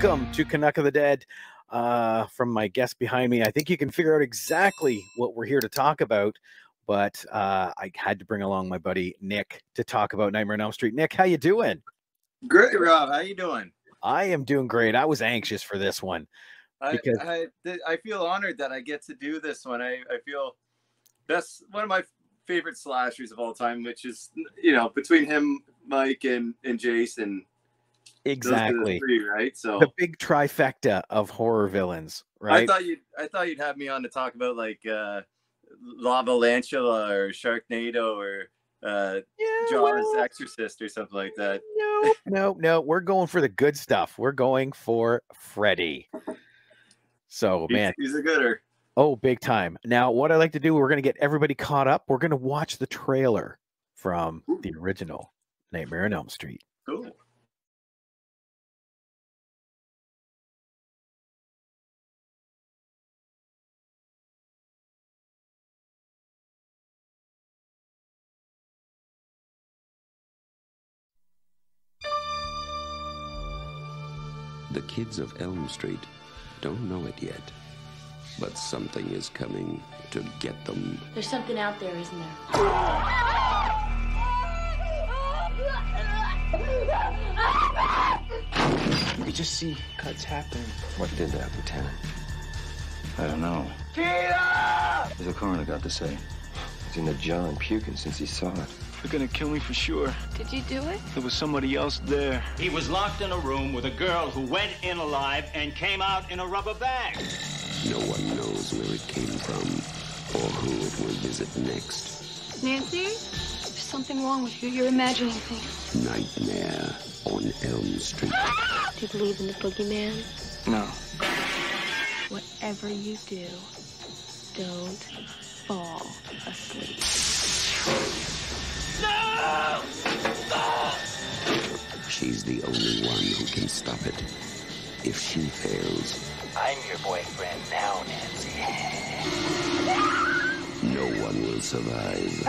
Welcome to Canuck of the Dead. From my guest behind me, I think you can figure out exactly what we're here to talk about, but I had to bring along my buddy Nick to talk about Nightmare on Elm Street. Nick, how you doing? Great, Rob. How you doing? I am doing great. I was anxious for this one. Because I feel honored that I get to do this one. I feel that's one of my favorite slashers of all time, which is, you know, between him, Mike, and Jason. Exactly. The three, right? So the big trifecta of horror villains, right? I thought you'd have me on to talk about like Lava Lantula or Sharknado or Jaws Exorcist or something like that. No. We're going for the good stuff. We're going for Freddy. So, man, he's a gooder. Oh, big time. Now, what I like to do, we're going to get everybody caught up. We're going to watch the trailer from the original Nightmare on Elm Street. Cool. The kids of Elm Street don't know it yet, but something is coming to get them. There's something out there, isn't there? You just see cuts happen. What did that, Lieutenant? I don't know. What's the coroner got to say? He's in the John puking since he saw it. They're gonna kill me for sure. Did you do it? There was somebody else there. He was locked in a room with a girl who went in alive and came out in a rubber bag. No one knows where it came from or who it will visit next. Nancy? There's something wrong with you. You're imagining things. Nightmare on Elm Street. Do you believe in the boogeyman? No. Whatever you do, don't fall asleep. No! She's the only one who can stop it. If she fails, I'm your boyfriend now, Nancy. no one will survive.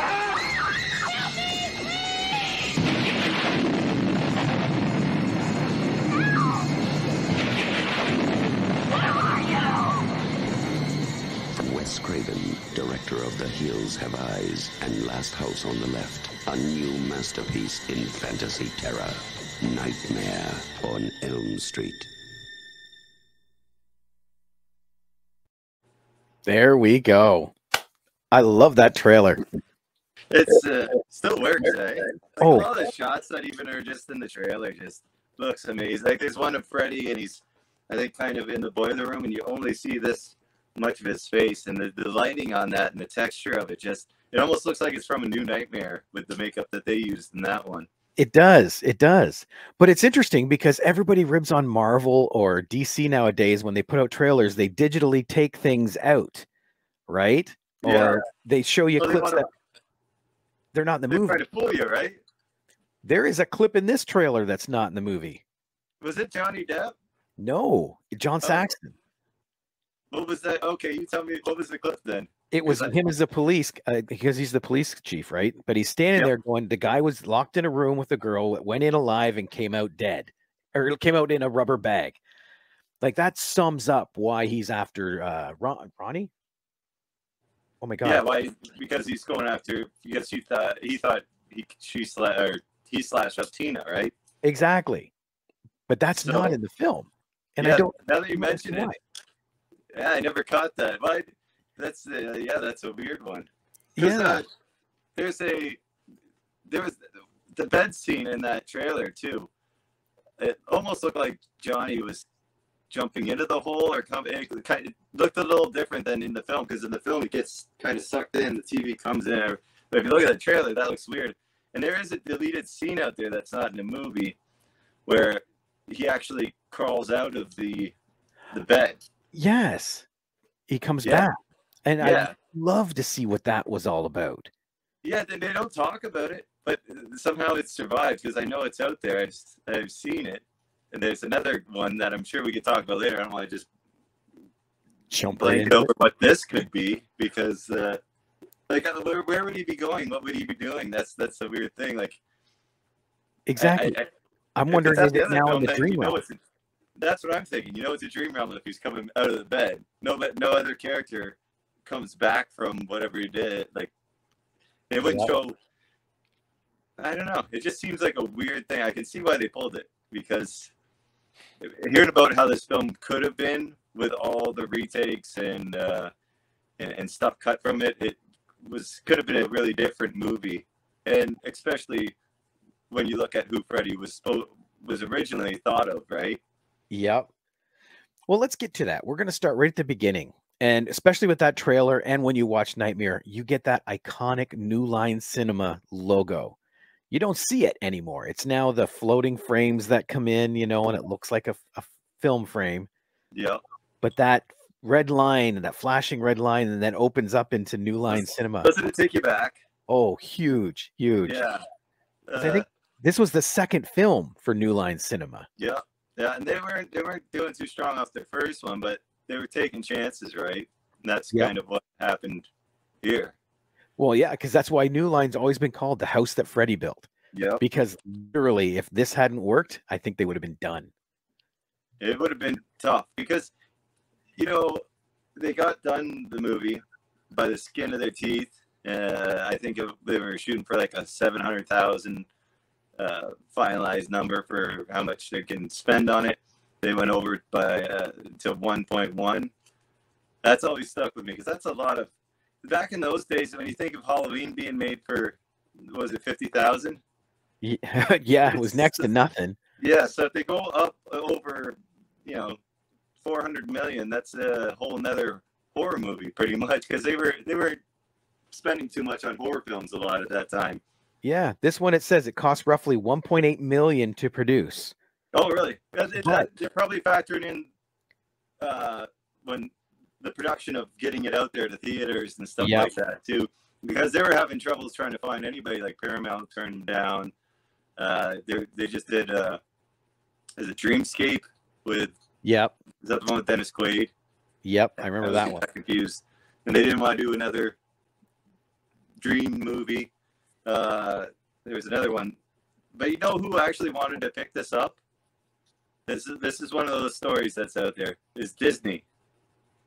From Wes Craven, director of The Hills Have Eyes and Last House on the Left, a new masterpiece in fantasy terror, Nightmare on Elm Street. There we go. I love that trailer. It's still works, eh? Like, all the shots that even are just in the trailer just looks amazing. Like there's one of Freddy and he's, I think, kind of in the boiler room and you only see this much of his face, and the lighting on that and the texture of it, just it almost looks like it's from a New Nightmare with the makeup that they used in that one. It does. But it's interesting because everybody ribs on Marvel or DC nowadays. When they put out trailers, they digitally take things out, right? Yeah. Or they show you clips that they're not in the movie. They're trying to fool you, right? There is a clip in this trailer that's not in the movie. Was it Johnny Depp? No, John Saxon. What was that? Okay, you tell me, what was the clip then? It was him as the police, because he's the police chief, right? But he's standing there going, the guy was locked in a room with a girl that went in alive and came out dead, or came out in a rubber bag. Like that sums up why he's after Ronnie. Oh my God. Yeah, why? Because he's going after, because he thought he slashed up Tina, right? Exactly. But that's not in the film. And yeah, I don't, now that you mention it, why. Yeah, I never caught that. But that's that's a weird one. Yeah. There was the bed scene in that trailer too. It almost looked like Johnny was jumping into the hole or coming. It kind of looked a little different than in the film, because in the film it gets kind of sucked in. The TV comes in. But if you look at the trailer, that looks weird. And there is a deleted scene out there that's not in the movie where he actually crawls out of the bed. Yes, he comes back, and I'd love to see what that was all about. Yeah, they don't talk about it, but somehow it survived, because I know it's out there. I've seen it, and there's another one that I'm sure we could talk about later. I don't want to just jump right into over what this could be, because like where would he be going? What would he be doing? That's the weird thing. Like exactly. I'm wondering, is it now in the dream realm? That's what I'm thinking. You know, it's a dream realm if he's coming out of the bed. No other character comes back from whatever he did. Like, it wouldn't show. I don't know. It just seems like a weird thing. I can see why they pulled it, because hearing about how this film could have been with all the retakes and stuff cut from it, could have been a really different movie. And especially when you look at who Freddy was originally thought of, right? Yep. Well, let's get to that. We're going to start right at the beginning. And especially with that trailer, and when you watch Nightmare, you get that iconic New Line Cinema logo. You don't see it anymore. It's now the floating frames that come in, you know, and it looks like a film frame. Yeah. But that red line, that flashing red line, and then opens up into New Line Cinema. Doesn't it take you back? Oh, huge. Yeah. I think this was the second film for New Line Cinema. Yeah. Yeah, and they weren't doing too strong off the first one, but they were taking chances, right? And that's kind of what happened here. Well, yeah, because that's why New Line's always been called the house that Freddy built. Yeah. Because literally, if this hadn't worked, I think they would have been done. It would have been tough because, you know, they got done the movie by the skin of their teeth. I think they were shooting for like a $700,000 finalized number for how much they can spend on it. They went over to 1.1. That's always stuck with me because that's a lot of. Back in those days, when you think of Halloween being made for, was it 50,000? Yeah, it was next to nothing. Yeah, so if they go up over, 400 million, that's a whole nother horror movie, pretty much, because they were spending too much on horror films a lot at that time. Yeah, this one, it says it cost roughly 1.8 million to produce. Oh, really? They're probably factoring in when the production of getting it out there to theaters and stuff like that too, because they were having troubles trying to find anybody. Like Paramount turned them down. They just did is it Dreamscape with is that the one with Dennis Quaid? Yep, I remember that one. Confused, and they didn't want to do another Dream movie. There was another one, but you know who actually wanted to pick this up? This is one of those stories that's out there. Is Disney.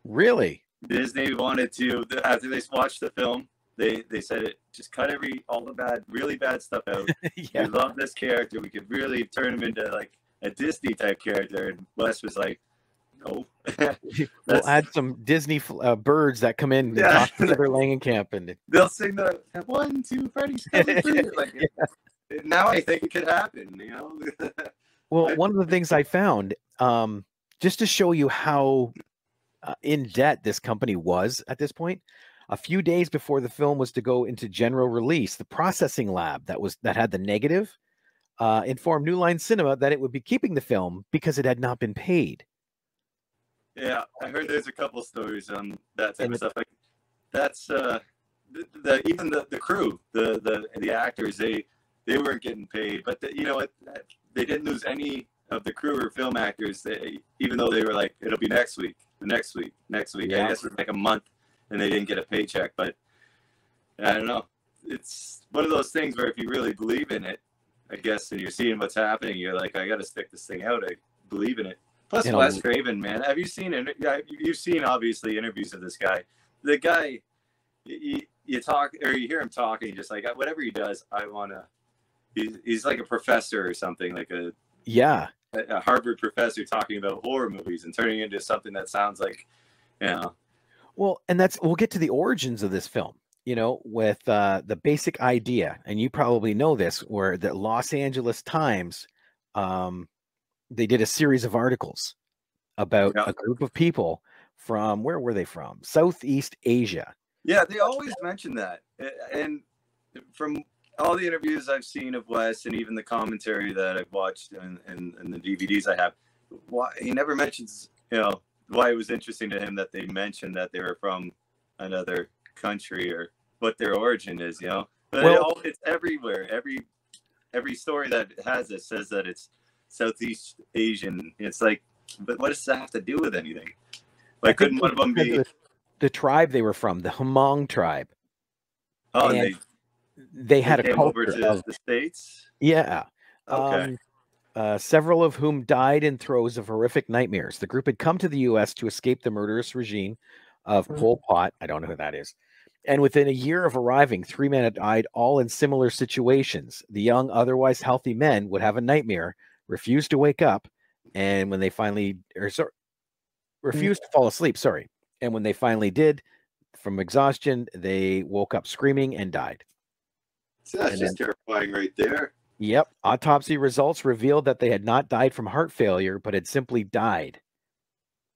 Really? Disney wanted to, after they watched the film, they said just cut all the really bad stuff out. We love this character. We could really turn him into like a Disney type character. And Wes was like, no. We'll add some Disney birds that come in and talk to Heather Langenkamp. And they'll sing the 1, 2, Freddy's coming through. Like, now I think it could happen, Well, one of the things I found, just to show you how in debt this company was at this point, a few days before the film was to go into general release, the processing lab that had the negative informed New Line Cinema that it would be keeping the film because it had not been paid. Yeah, I heard there's a couple stories on that type of stuff. Like, that's even the crew, the actors, they weren't getting paid, but you know what? They didn't lose any of the crew or film actors. Even though they were like, it'll be next week. Yeah. I guess it was like a month, and they didn't get a paycheck. But I don't know. It's one of those things where if you really believe in it, I guess, and you're seeing what's happening, you're like, I got to stick this thing out. I believe in it. Plus, Wes Craven, man. Have you seen it? You've seen obviously interviews of this guy. The guy, you talk or you hear him talking, just like whatever he does, I wanna. He's like a professor or something, like a Harvard professor talking about horror movies and turning it into something that sounds like, Well, and we'll get to the origins of this film, with the basic idea, and you probably know this, where the Los Angeles Times, they did a series of articles about a group of people from, where were they from? Southeast Asia. Yeah, they always mention that. And from all the interviews I've seen of Wes and even the commentary that I've watched and the DVDs I have, he never mentions, why it was interesting to him that they mentioned that they were from another country or what their origin is, But it's everywhere. Every story that has it says that it's Southeast Asian. It's like, but what does that have to do with anything? Like, couldn't one of them be the tribe they were from, the Hmong tribe? Oh, and they had a culture over to of the States. Yeah. Okay. several of whom died in throes of horrific nightmares. The group had come to the U.S. to escape the murderous regime of Pol Pot. I don't know who that is. And within a year of arriving, 3 men had died, all in similar situations. The young, otherwise healthy men would have a nightmare, refuse to wake up, and when they finally, refused to fall asleep, and when they finally did, from exhaustion, they woke up screaming and died. So that's just terrifying right there. Yep. Autopsy results revealed that they had not died from heart failure, but had simply died.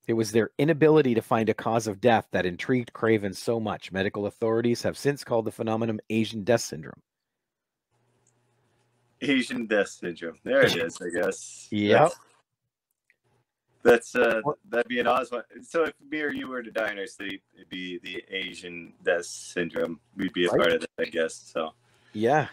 It was their inability to find a cause of death that intrigued Craven so much. Medical authorities have since called the phenomenon Asian death syndrome. Asian death syndrome. There it is, I guess. Yep. That'd be an awesome. So if me or you were to die in our sleep, it'd be the Asian death syndrome. We'd be a part of that, I guess. So yeah.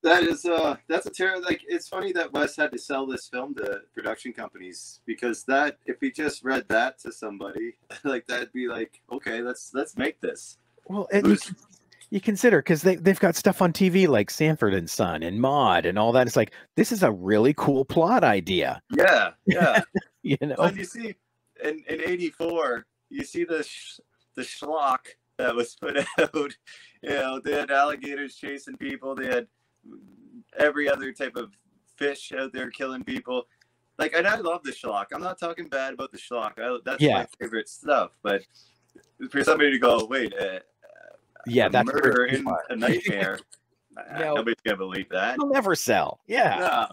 That's a terror. Like, it's funny that Wes had to sell this film to production companies, because that, if he just read that to somebody, like, that'd be like, okay, let's make this. Well, you consider, because they've got stuff on TV like Sanford and Son and Maude and all that. It's like, this is a really cool plot idea. Yeah. You know, and you see in '84, you see the schlock that was put out. You know, they had alligators chasing people. They had every other type of fish out there killing people. Like, and I love the schlock. I'm not talking bad about the schlock. That's my favorite stuff. But for somebody to go, wait, that's murder in a nightmare. No, nobody's gonna believe that. It'll never sell. Yeah.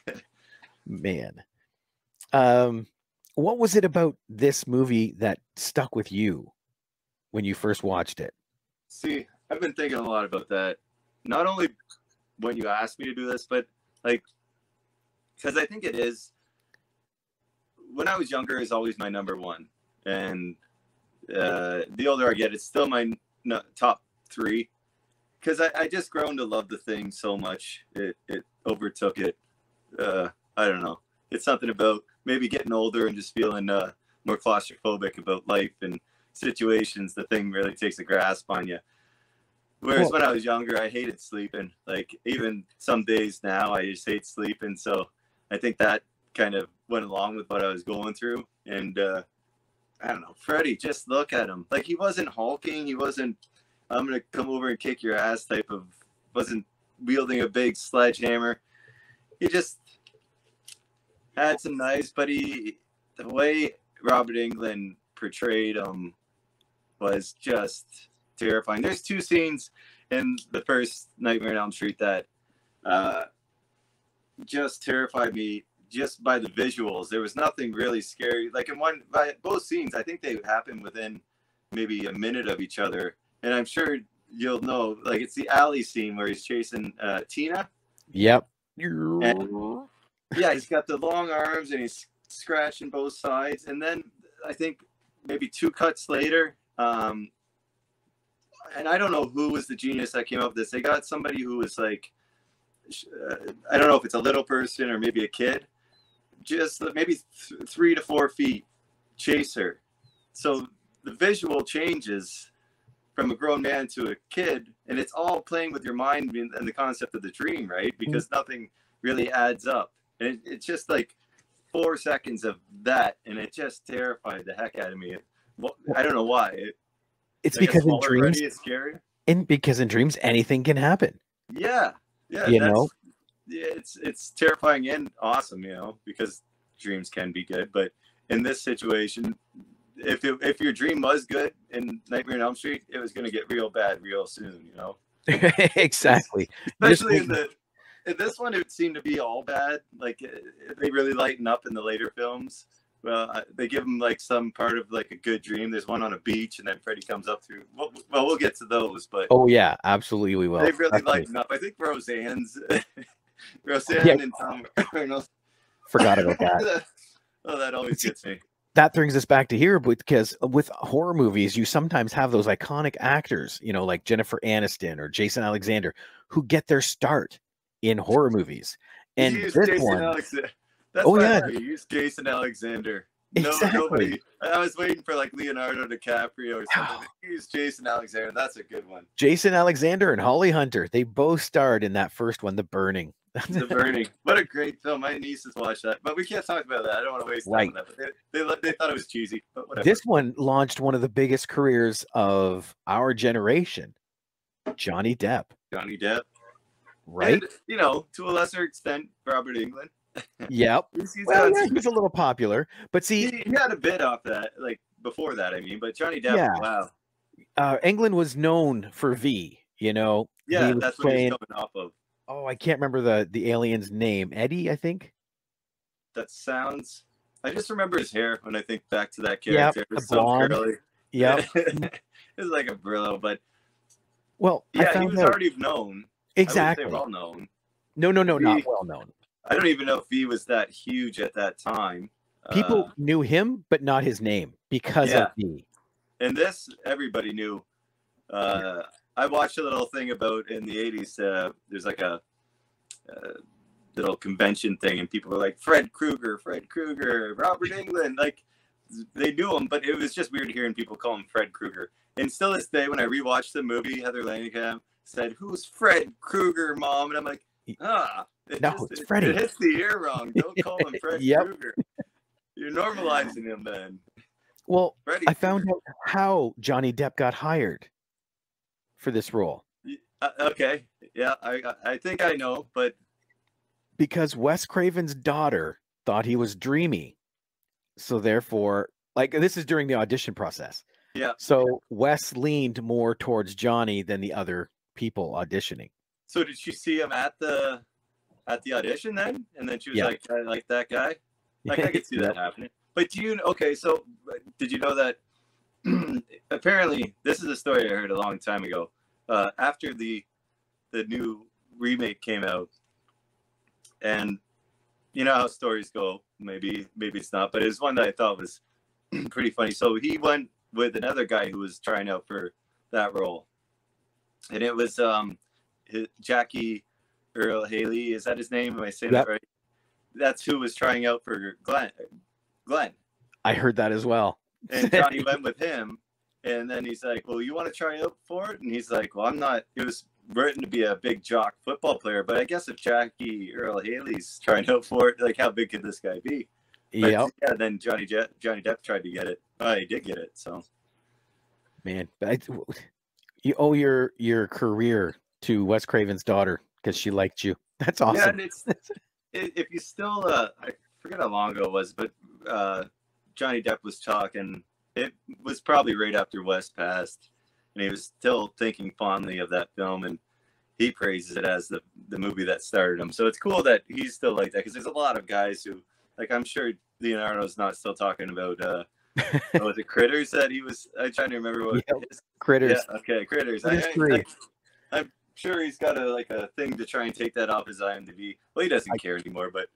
No. Man. What was it about this movie that stuck with you when you first watched it? See, I've been thinking a lot about that. Not only when you asked me to do this, but like, because I think it is, when I was younger, is always my number one. And the older I get, it's still my top three. Because I just grown to love the thing so much. It overtook it. I don't know. It's something about maybe getting older and just feeling more claustrophobic about life and situations. The thing really takes a grasp on you. Whereas when I was younger, I hated sleeping. Like, even some days now, I just hate sleeping. So I think that kind of went along with what I was going through. And I don't know, Freddy, just look at him. Like, he wasn't hulking. He wasn't, I'm going to come over and kick your ass type of, wasn't wielding a big sledgehammer. He just had some knives, but the way Robert Englund portrayed him was just terrifying. There's two scenes in the first Nightmare on Elm Street that just terrified me just by the visuals. There was nothing really scary. Like, by both scenes, I think they happened within maybe a minute of each other. And I'm sure you'll know, like, it's the alley scene where he's chasing Tina. Yep. And, yeah, he's got the long arms and he's scratching both sides. And then I think maybe 2 cuts later, and I don't know who was the genius that came up with this. They got somebody who was like, I don't know if it's a little person or maybe a kid, just maybe 3 to 4 feet chaser. So the visual changes from a grown man to a kid, and it's all playing with your mind and the concept of the dream, right? Because nothing really adds up. And it's just like 4 seconds of that, and it just terrified the heck out of me. Well, I don't know why. It's because in dreams, it's scary. Because in dreams, anything can happen. Yeah. You know? Yeah, it's terrifying and awesome, you know, because dreams can be good. But in this situation, if your dream was good in Nightmare on Elm Street, it was going to get real bad real soon, you know? Exactly. Especially in this one, it seemed to be all bad. Like, they really lighten up in the later films. Well, they give him like some part of like a good dream. There's one on a beach, and then Freddy comes up through. Well, we'll get to those, but yeah, absolutely we will. They really lighten up. I think Roseanne and Tom Arnold. Forgot about that. Oh, that always gets me. That brings us back to here, because with horror movies, you sometimes have those iconic actors, you know, like Jennifer Aniston or Jason Alexander, who get their start in horror movies. And this one. That's you use Jason Alexander. Exactly. Nobody. I was waiting for like Leonardo DiCaprio or something. Use Jason Alexander. That's a good one. Jason Alexander and Holly Hunter. They both starred in that first one, The Burning. The Burning. What a great film. My nieces watched that. But we can't talk about that. I don't want to waste time on that. But they thought it was cheesy. But whatever. This one launched one of the biggest careers of our generation. Johnny Depp. Johnny Depp. Right? And, you know, to a lesser extent, Robert Englund. Yep. He was a little popular. But see... He had a bit off that, like, before that, I mean. But Johnny Depp, wow. Englund was known for V, you know. Yeah, that's what he's coming off of. Oh, I can't remember the alien's name. Eddie, I think. That sounds. I just remember his hair when I think back to that character. Yep, it was so curly. Yep. It was like a Brillo, but well, yeah, he was already known. Exactly. Well known. No, not well known. I don't even know if he was that huge at that time. People knew him, but not his name because of V. And this, everybody knew. I watched a little thing about in the 80s. There's like a little convention thing, and people were like, Fred Krueger, Robert Englund. Like, they knew him, but it was just weird hearing people call him Fred Krueger. And still this day, when I rewatched the movie, Heather Langenkamp said, "Who's Fred Krueger, Mom?" And I'm like, it's Freddy. It hits the ear wrong. Don't call him Fred Krueger. You're normalizing him then. Well, Freddy I found out how Johnny Depp got hired for this role. Okay. Yeah, I think I know, but because Wes Craven's daughter thought he was dreamy. So therefore, like, this is during the audition process. Yeah. So Wes leaned more towards Johnny than the other people auditioning. So did she see him at the audition then? And then she was like, I like that guy. Like, I could see that happening. But so did you know that apparently this is a story I heard a long time ago. After the new remake came out, and you know how stories go, maybe it's not, but it's one that I thought was pretty funny. So he went with another guy who was trying out for that role, and it was Jackie Earl Haley. Is that his name? Am I saying that right? That's who was trying out for Glenn. I heard that as well. And Johnny went with him, and then he's like, "Well, you want to try out for it?" And he's like, "Well, I'm not." It was written to be a big jock football player, but I guess if Jackie Earl Haley's trying out for it, like, how big could this guy be? Yeah. Then Johnny Depp tried to get it. He did get it. So, man, but you owe your career to Wes Craven's daughter because she liked you. That's awesome. Yeah, and if you still, I forget how long ago it was, but Johnny Depp was talking. It was probably right after Wes passed, and he was still thinking fondly of that film, and he praises it as the movie that started him. So it's cool that he's still like that, because there's a lot of guys who, like, I'm sure Leonardo's not still talking about was it Critters that he was? I'm trying to remember what Critters. Yeah, okay, Critters. I'm sure he's got a thing to try and take that off his IMDb. Well, he doesn't care anymore, but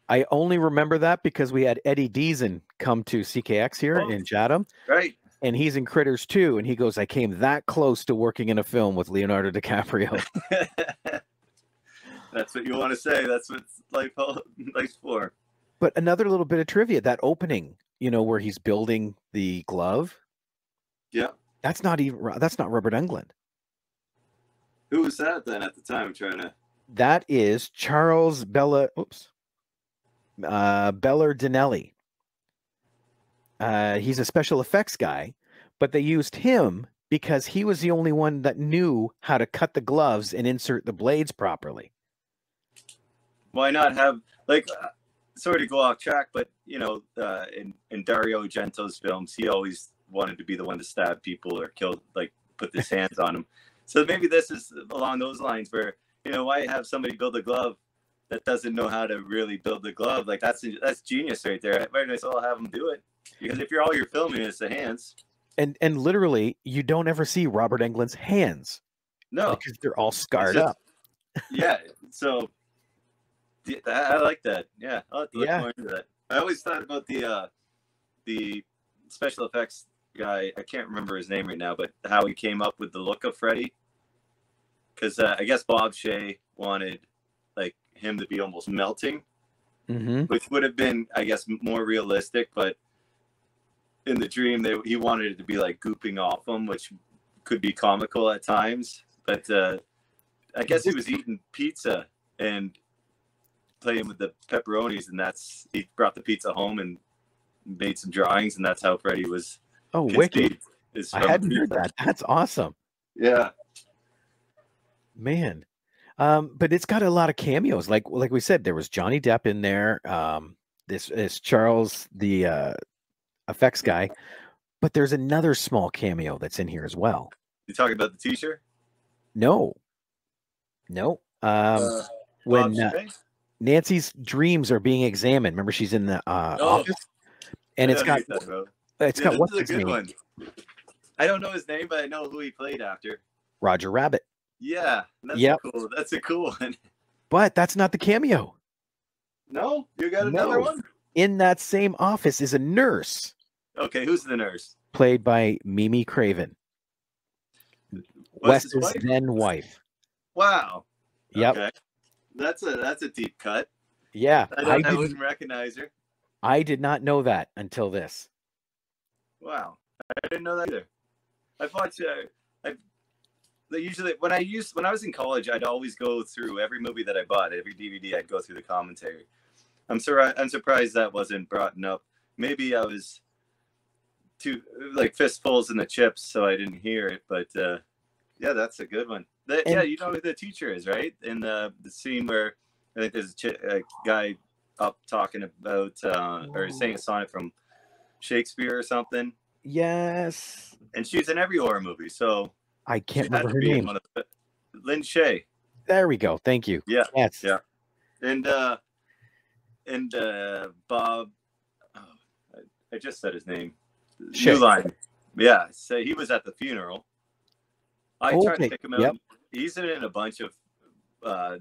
I only remember that because we had Eddie Deason come to CKX here in Chatham. Right. And he's in Critters too. And he goes, I came that close to working in a film with Leonardo DiCaprio. That's what you want to say. That's what life's for. But another little bit of trivia, that opening, where he's building the glove. Yeah. That's not Robert Englund. Who was that then at the time? That is Charles Bellardinelli. He's a special effects guy, but they used him because he was the only one that knew how to cut the gloves and insert the blades properly. Why not have, sorry to go off track, but in Dario Argento's films, he always wanted to be the one to stab people or kill, put his hands on them. So maybe this is along those lines where, why have somebody build a glove that doesn't know how to really build the glove? Like, that's genius right there. Might as well have them do it, because if all you're filming is the hands. And literally, you don't ever see Robert Englund's hands. No, because they're all scarred up. Yeah, so I like that. Yeah, I'll have to look more into that. I always thought about the special effects guy. I can't remember his name right now, but how he came up with the look of Freddy. Because I guess Bob Shaye wanted him to be almost melting, which would have been, I guess, more realistic. But in the dream, he wanted it to be gooping off him, which could be comical at times. But I guess he was eating pizza, and playing with the pepperonis, and he brought the pizza home and made some drawings, and that's how Freddy was. Oh, wicked! I hadn't heard pizza. that. That's awesome. Yeah, man. But it's got a lot of cameos. Like we said, there was Johnny Depp in there. This Charles, the effects guy. But there's another small cameo that's in here as well. You talking about the teacher? No. When Nancy's dreams are being examined, remember she's in the office, and it's got what's his name? One. I don't know his name, but I know who he played after. Roger Rabbit. Yeah, that's a cool one. But that's not the cameo. No, you got another one. In that same office is a nurse. Okay, who's the nurse? Played by Mimi Craven. Wes's then wife. Wow. Yep. Okay. That's a deep cut. Yeah. I wouldn't recognize her. I did not know that until this. Wow. I didn't know that either. I've watched usually when I was in college, I'd always go through every movie that I bought, every DVD, I'd go through the commentary. I'm surprised that wasn't brought up. Maybe I was too fistfuls in the chips, so I didn't hear it. But yeah, that's a good one. Yeah, you know who the teacher is, right? In the scene where I think there's a guy up talking about or saying a sonnet from Shakespeare or something. Yes. And she's in every horror movie, so I can't remember her name. Lynn Shay. There we go. Thank you. Yeah. Yes. Yeah. And Bob. Oh, I just said his name. New Line. Yeah. So he was at the funeral. I tried to pick him out. Yep. He's in a bunch of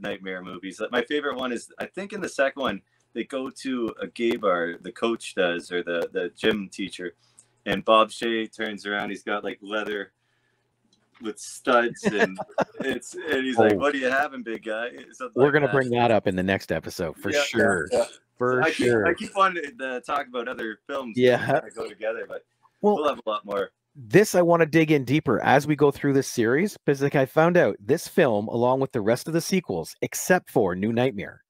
nightmare movies. My favorite one is, I think in the second one, they go to a gay bar, the coach does, or the gym teacher, and Bob Shay turns around. He's got like leather with studs, and he's like, "What are you having, big guy?" We're gonna bring that up in the next episode for sure. Yeah. For sure. I keep wanting to talk about other films. Yeah, that go together, but we'll have a lot more. This I want to dig in deeper as we go through this series, because I found out this film, along with the rest of the sequels, except for New Nightmare,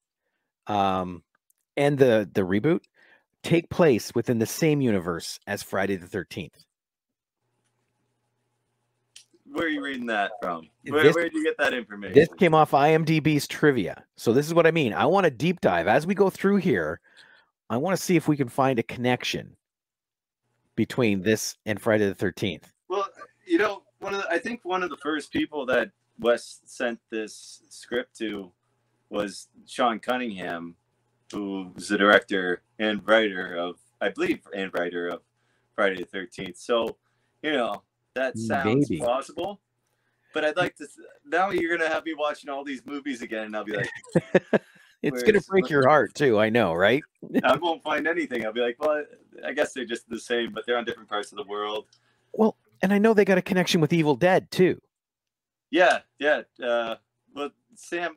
and the reboot, take place within the same universe as Friday the 13th. Where are you reading that from? Where did you get that information? This came off IMDb's trivia. So this is what I mean. I want to deep dive as we go through here. I want to see if we can find a connection between this and Friday the 13th. Well, I think one of the first people that Wes sent this script to was Sean Cunningham, who's the director and writer of Friday the 13th. So, that sounds plausible. But I'd like to. Now you're gonna have me watching all these movies again, and I'll be like, it's gonna break your heart too. I know, right? I won't find anything. I'll be like, well, I guess they're just the same, but they're on different parts of the world. Well, and I know they got a connection with Evil Dead too. Yeah. Well, Sam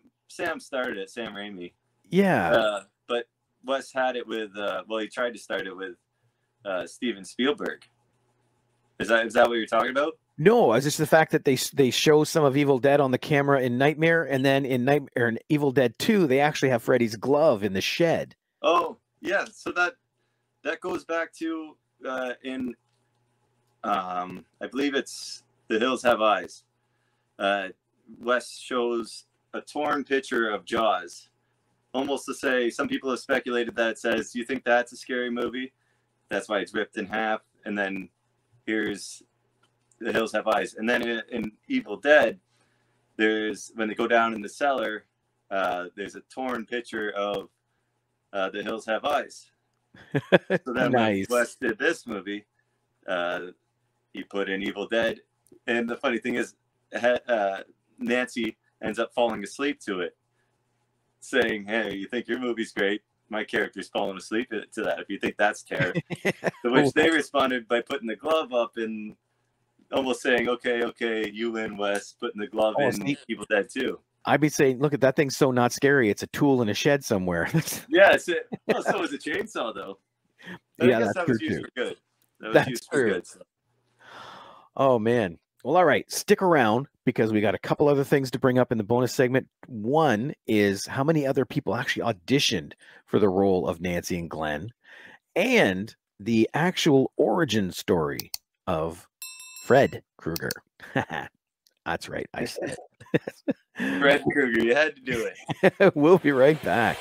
started it. Sam Raimi. Yeah. But Wes had it with. He tried to start it with Steven Spielberg. Is that what you're talking about? No, it's just the fact that they show some of Evil Dead on the camera in Nightmare, and then in Evil Dead 2, they actually have Freddy's glove in the shed. Oh, yeah. So that goes back to I believe it's The Hills Have Eyes. Wes shows a torn picture of Jaws, almost to say, some people have speculated that it says, "You think that's a scary movie? That's why it's ripped in half." And then here's The Hills Have Eyes. And then in Evil Dead, when they go down in the cellar, there's a torn picture of The Hills Have Eyes. So then nice. When Wes did this movie, he put in Evil Dead. And the funny thing is, Nancy ends up falling asleep to it, saying, "Hey, you think your movie's great? My character's falling asleep to that if you think that's terror." To which they responded by putting the glove up and almost saying, okay, you win, Wes, putting the glove in Evil Dead 2. I'd be saying, look, that thing's so not scary. It's a tool in a shed somewhere. Yeah, so is a chainsaw, though. But yeah, I guess that's that was true, used too. for good. That's true. So. Oh, man. Well, all right. Stick around, because we got a couple other things to bring up in the bonus segment. One is how many other people actually auditioned for the role of Nancy and Glenn, and the actual origin story of Fred Krueger. That's right, I said it. Fred Krueger, you had to do it. We'll be right back.